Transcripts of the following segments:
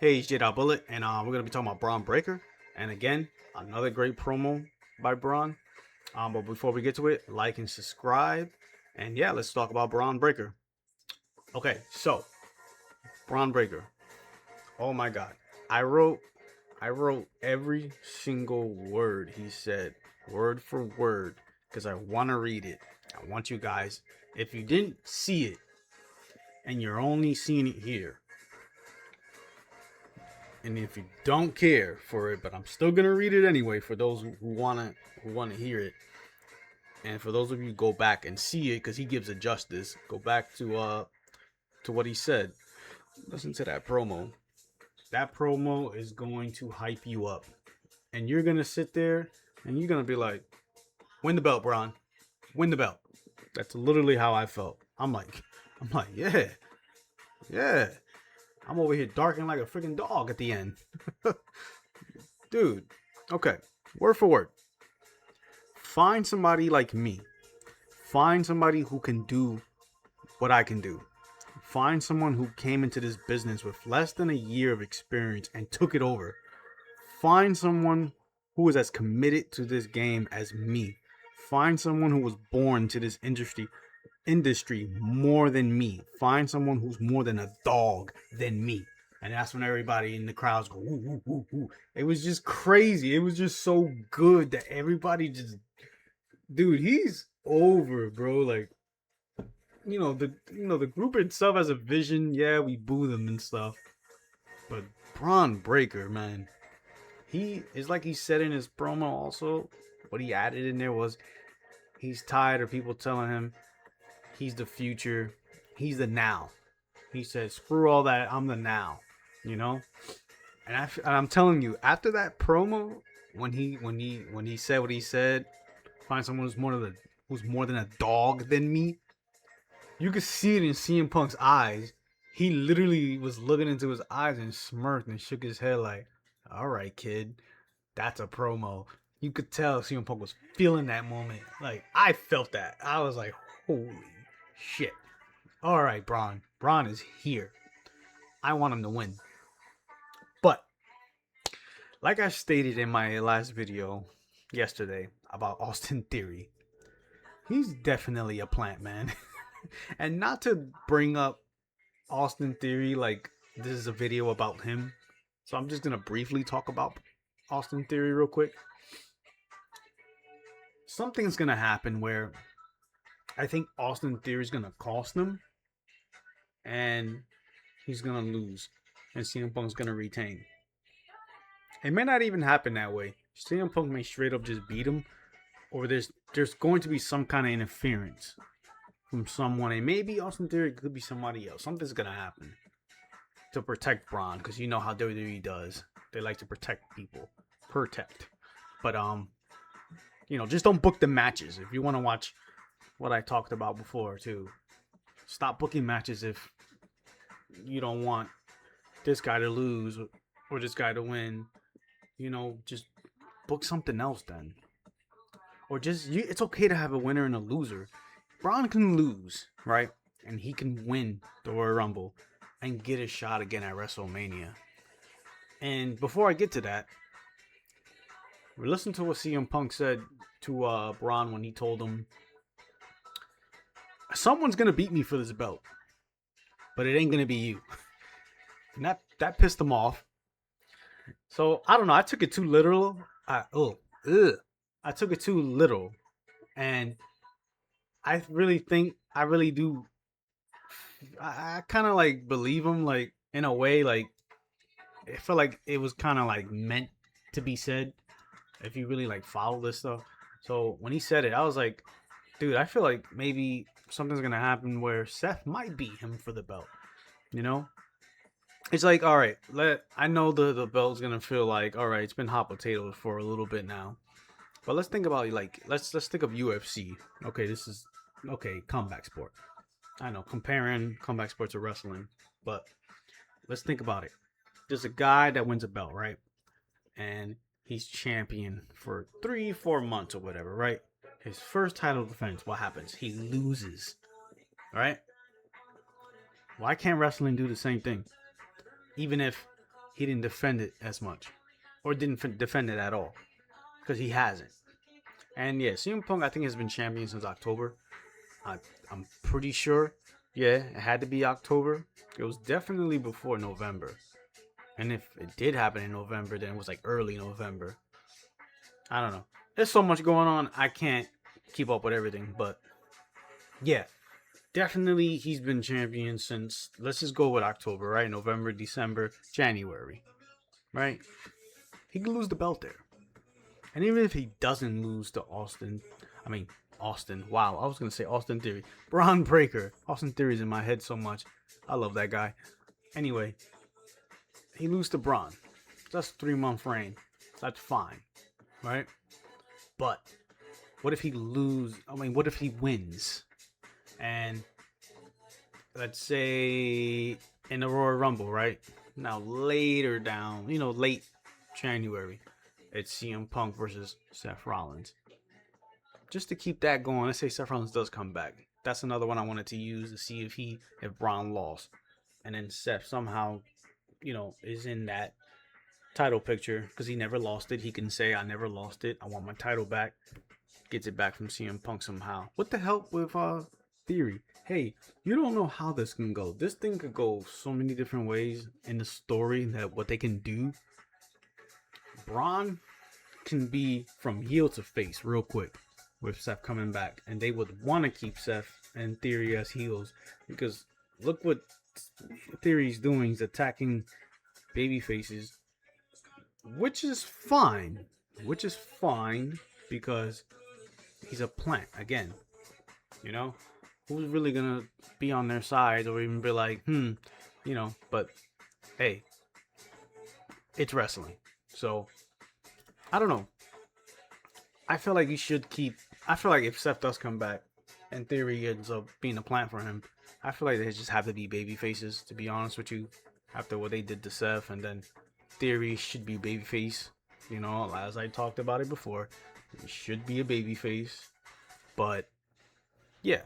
Hey, it's J.Bullett, and we're gonna be talking about Bron Breaker. And again, another great promo by Bron. But before we get to it, like and subscribe. And yeah, let's talk about Bron Breaker. Okay, so Bron Breaker. Oh my God, I wrote, I wrote every single word he said, word for word, because I want to read it. I want you guys. If you didn't see it and you're only seeing it here, and if you don't care for it, but I'm still gonna read it anyway for those who wanna hear it, and for those of you who go back and see it because he gives it justice. Go back to what he said. Listen to that promo. That promo is going to hype you up, and you're gonna sit there and you're gonna be like, "Win the belt, Bron. Win the belt." That's literally how I felt. I'm like, yeah, yeah. I'm over here darking like a freaking dog at the end, dude. Okay, word for word. Find somebody like me. Find somebody who can do what I can do. Find someone who came into this business with less than a year of experience and took it over. Find someone who is as committed to this game as me. Find someone who was born to this industry more than me. Find someone who's more than a dog than me. And that's when everybody in the crowds go, woo, woo, woo, woo. It was just crazy. It was just so good that everybody just, dude, he's over, bro. Like, the group itself has a vision. Yeah, we boo them and stuff. But Bron Breaker, man, he is like he said in his promo also. What he added in there was he's tired of people telling him he's the future. He's the now. He said, "Screw all that. I'm the now." You know. And I'm telling you, after that promo, when he said what he said, find someone who's more than a dog than me. You could see it in CM Punk's eyes. He literally was looking into his eyes and smirked and shook his head like, "All right, kid, that's a promo." You could tell CM Punk was feeling that moment. Like I felt that. I was like, "Holy shit! All right, Braun. Braun is here. I want him to win." But like I stated in my last video yesterday about Austin Theory, he's definitely a plant, man. And not to bring up Austin Theory, like this is a video about him. So I'm just gonna briefly talk about Austin Theory real quick. Something's gonna happen where I think Austin Theory is gonna cost him, and he's gonna lose, and CM Punk's gonna retain. It may not even happen that way. CM Punk may straight up just beat him, or there's going to be some kind of interference from someone, and maybe Austin Theory could be somebody else. Something's gonna happen to protect Braun, because you know how WWE does. They like to protect people. Protect. But just don't book the matches. If you want to watch what I talked about before too, stop booking matches if you don't want this guy to lose or this guy to win. Just book something else then. Or it's okay to have a winner and a loser. Braun can lose, right? And he can win the Royal Rumble and get a shot again at WrestleMania. And before I get to that, listen to what CM Punk said to Braun when he told him, "Someone's gonna beat me for this belt, but it ain't gonna be you." And that pissed him off. So I don't know. I took it too literal. I took it too literal, and I really do. I kind of like believe him, like in a way, like I feel like it was kind of like meant to be said. If you really like follow this stuff, so when he said it, I was like, dude, I feel like maybe something's gonna happen where Seth might beat him for the belt. You know, it's like, all right, I know the belt's gonna feel like, all right, it's been hot potatoes for a little bit now, but let's think about like let's think of UFC. Okay, this is okay, comeback sport. I know comparing comeback sport to wrestling, but let's think about it. There's a guy that wins a belt, right? And he's champion for 3, 4 months or whatever, right? His first title defense, what happens? He loses, right? Why can't wrestling do the same thing? Even if he didn't defend it as much, or didn't defend it at all, because he hasn't. And yeah, CM Punk I think has been champion since October. I, I'm pretty sure. Yeah, it had to be October. It was definitely before November. And if it did happen in November, then it was like early November. I don't know. There's so much going on. I can't keep up with everything. But yeah, definitely he's been champion since, let's just go with October, right? November, December, January, right? He could lose the belt there. And even if he doesn't lose to Austin. Wow, I was gonna say Austin Theory. Bron Breakker. Austin Theory's in my head so much. I love that guy. Anyway, he loses to Bron. That's a 3-month reign. That's fine, right? But what if he what if he wins? And let's say in the Royal Rumble, right? Now later down, late January, it's CM Punk versus Seth Rollins. Just to keep that going, let's say Seth Rollins does come back. That's another one I wanted to use to see if Braun lost, and then Seth somehow, is in that title picture because he never lost it. He can say, "I never lost it. I want my title back." Gets it back from CM Punk somehow. What the hell with Theory? Hey, you don't know how this can go. This thing could go so many different ways in the story that what they can do. Braun can be from heel to face real quick with Seth coming back, and they would want to keep Seth and Theory as heels because look what Theory's doing. He's attacking baby faces, which is fine. Because he's a plant again. Who's really gonna be on their side or even be like, But hey, it's wrestling, so I don't know. I feel like you should keep. I feel like if Seth does come back and Theory ends up being a plant for him, I feel like they just have to be baby faces. To be honest with you, after what they did to Seth, and then Theory should be babyface. As I talked about it before, he should be a babyface. But yeah,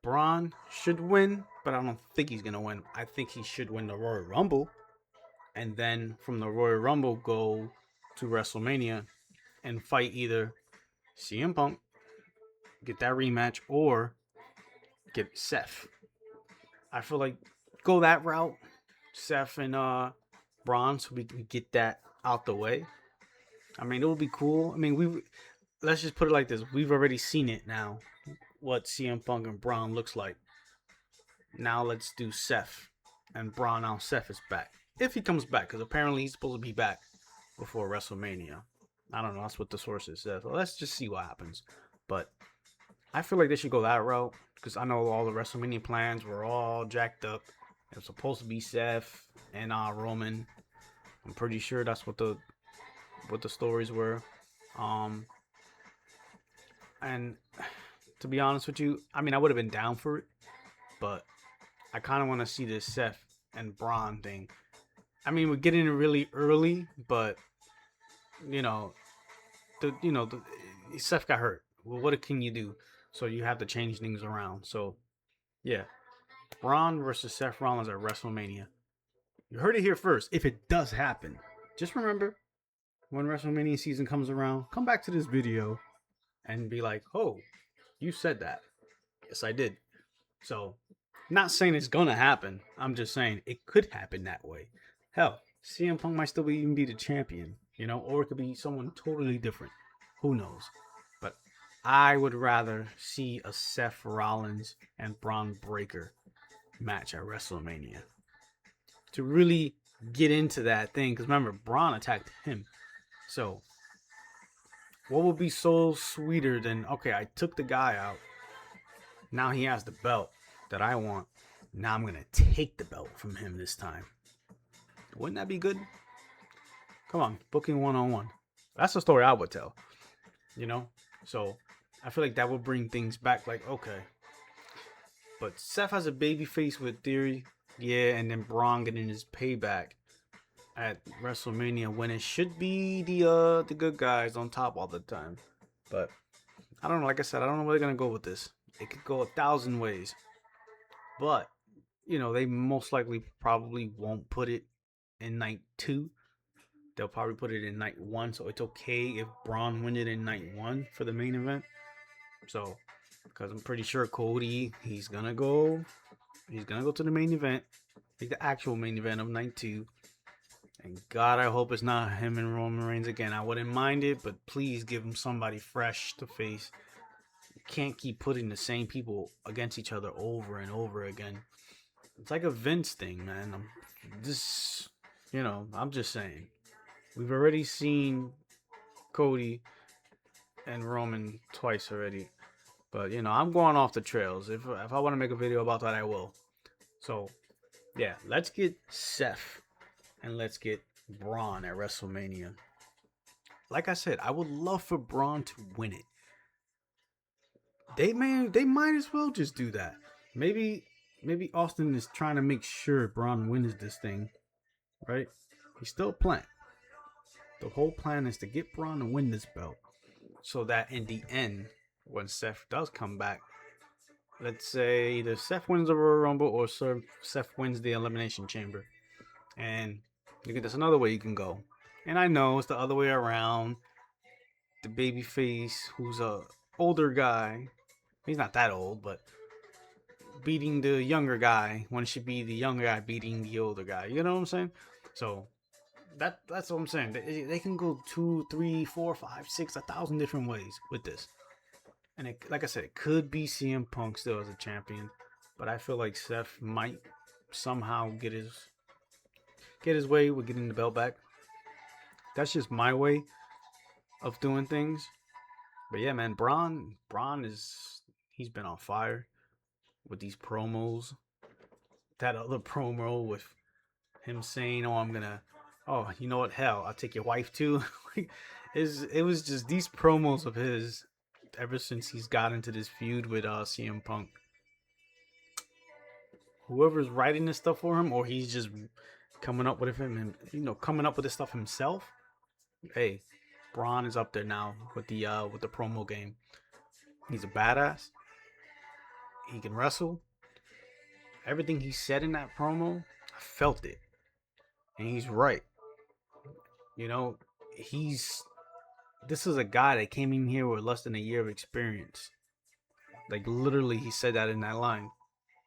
Braun should win, but I don't think he's gonna win. I think he should win the Royal Rumble, and then from the Royal Rumble go to WrestleMania and fight either CM Punk, get that rematch, or get Seth. I feel like go that route, Seth and Braun, so we can get that out the way. I mean, it would be cool. I mean, let's just put it like this: we've already seen it now, what CM Punk and Braun looks like. Now let's do Seth and Braun. Now Seth is back, if he comes back, because apparently he's supposed to be back before WrestleMania. I don't know. That's what the sources said. So let's just see what happens. But I feel like they should go that route because I know all the WrestleMania plans were all jacked up. It was supposed to be Seth and Roman. I'm pretty sure that's what the stories were. And to be honest with you, I mean, I would have been down for it, but I kind of want to see this Seth and Braun thing. I mean, we're getting it really early, but Seth got hurt. Well, what can you do? So you have to change things around. So yeah, Braun versus Seth Rollins at WrestleMania. You heard it here first. If it does happen, just remember when WrestleMania season comes around, come back to this video and be like, "Oh, you said that." Yes, I did. So, not saying it's gonna happen. I'm just saying it could happen that way. Hell, CM Punk might still even be the champion, or it could be someone totally different. Who knows? But I would rather see a Seth Rollins and Bron Breakker match at WrestleMania to really get into that thing. Because remember, Braun attacked him. So, what would be so sweeter than, okay, I took the guy out. Now he has the belt that I want. Now I'm going to take the belt from him this time. Wouldn't that be good? Come on, booking 1-on-1. That's the story I would tell. So I feel like that would bring things back. Like, okay. But Seth has a baby face with Theory. Yeah, and then Braun getting his payback at WrestleMania when it should be the good guys on top all the time. But I don't know. Like I said, I don't know where they're gonna go with this. It could go 1,000 ways. But they most likely probably won't put it in night 2. They'll probably put it in night 1, so it's okay if Braun wins it in night 1 for the main event. So, because I'm pretty sure Cody, he's gonna go to the main event, like the actual main event of night 2. And God, I hope it's not him and Roman Reigns again. I wouldn't mind it, but please give him somebody fresh to face. You can't keep putting the same people against each other over and over again. It's like a Vince thing, man. I'm just saying. We've already seen Cody and Roman twice already. But, I'm going off the trails. If I want to make a video about that, I will. So, yeah, let's get Seth and let's get Braun at WrestleMania. Like I said, I would love for Braun to win it. They might as well just do that. Maybe Austin is trying to make sure Braun wins this thing, right? He's still playing. The whole plan is to get Braun to win this belt, so that in the end, when Seth does come back, let's say either Seth wins the Royal Rumble or Seth wins the Elimination Chamber, and there's another way you can go. And I know it's the other way around. The babyface, who's a older guy, he's not that old, but beating the younger guy when it should be the younger guy beating the older guy. You know what I'm saying? So that's what I'm saying. They can go 2, 3, 4, 5, 6, 1,000 different ways with this. And like I said, it could be CM Punk still as a champion, but I feel like Seth might somehow get his way with getting the belt back. That's just my way of doing things. But yeah, man, Braun he's been on fire with these promos. That other promo with him saying, "Oh, you know what? Hell, I'll take your wife too." It was just these promos of his ever since he's got into this feud with CM Punk. Whoever's writing this stuff for him, or he's just coming up with this stuff himself. Hey, Braun is up there now with the promo game. He's a badass. He can wrestle. Everything he said in that promo, I felt it, and he's right. This is a guy that came in here with less than a year of experience. Like, literally, he said that in that line.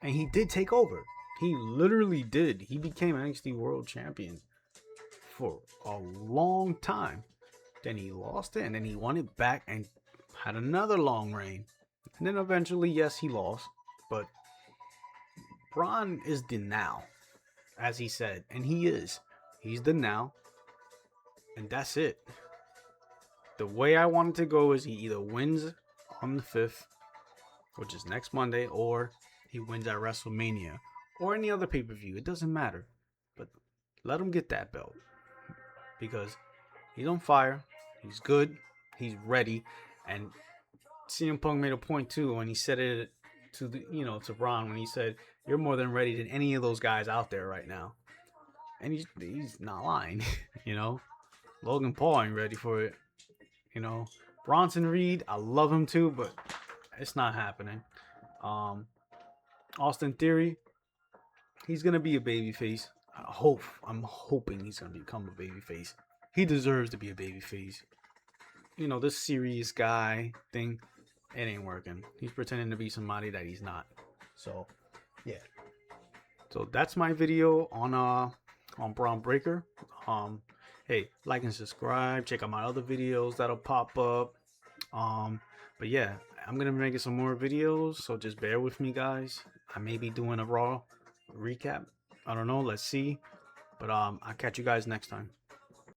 And he did take over. He literally did. He became NXT World Champion for a long time. Then he lost it, and then he won it back and had another long reign. And then eventually, yes, he lost. But Bron is the now, as he said. And he is. He's the now. And that's it. The way I want it to go is he either wins on the 5th, which is next Monday, or he wins at WrestleMania, or any other pay-per-view. It doesn't matter. But let him get that belt. Because he's on fire. He's good. He's ready. And CM Punk made a point too when he said it to Braun, when he said, "You're more than ready than any of those guys out there right now." And he's not lying. Logan Paul ain't ready for it. Bronson Reed, I love him too, but it's not happening. Austin Theory, he's gonna be a babyface. I'm hoping he's gonna become a babyface. He deserves to be a babyface. This serious guy thing, it ain't working. He's pretending to be somebody that he's not. So, yeah. So that's my video on Braun Breaker. Hey, like and subscribe. Check out my other videos that'll pop up. But yeah, I'm gonna be making some more videos, so just bear with me, guys. I may be doing a Raw recap. I don't know. Let's see. But I'll catch you guys next time.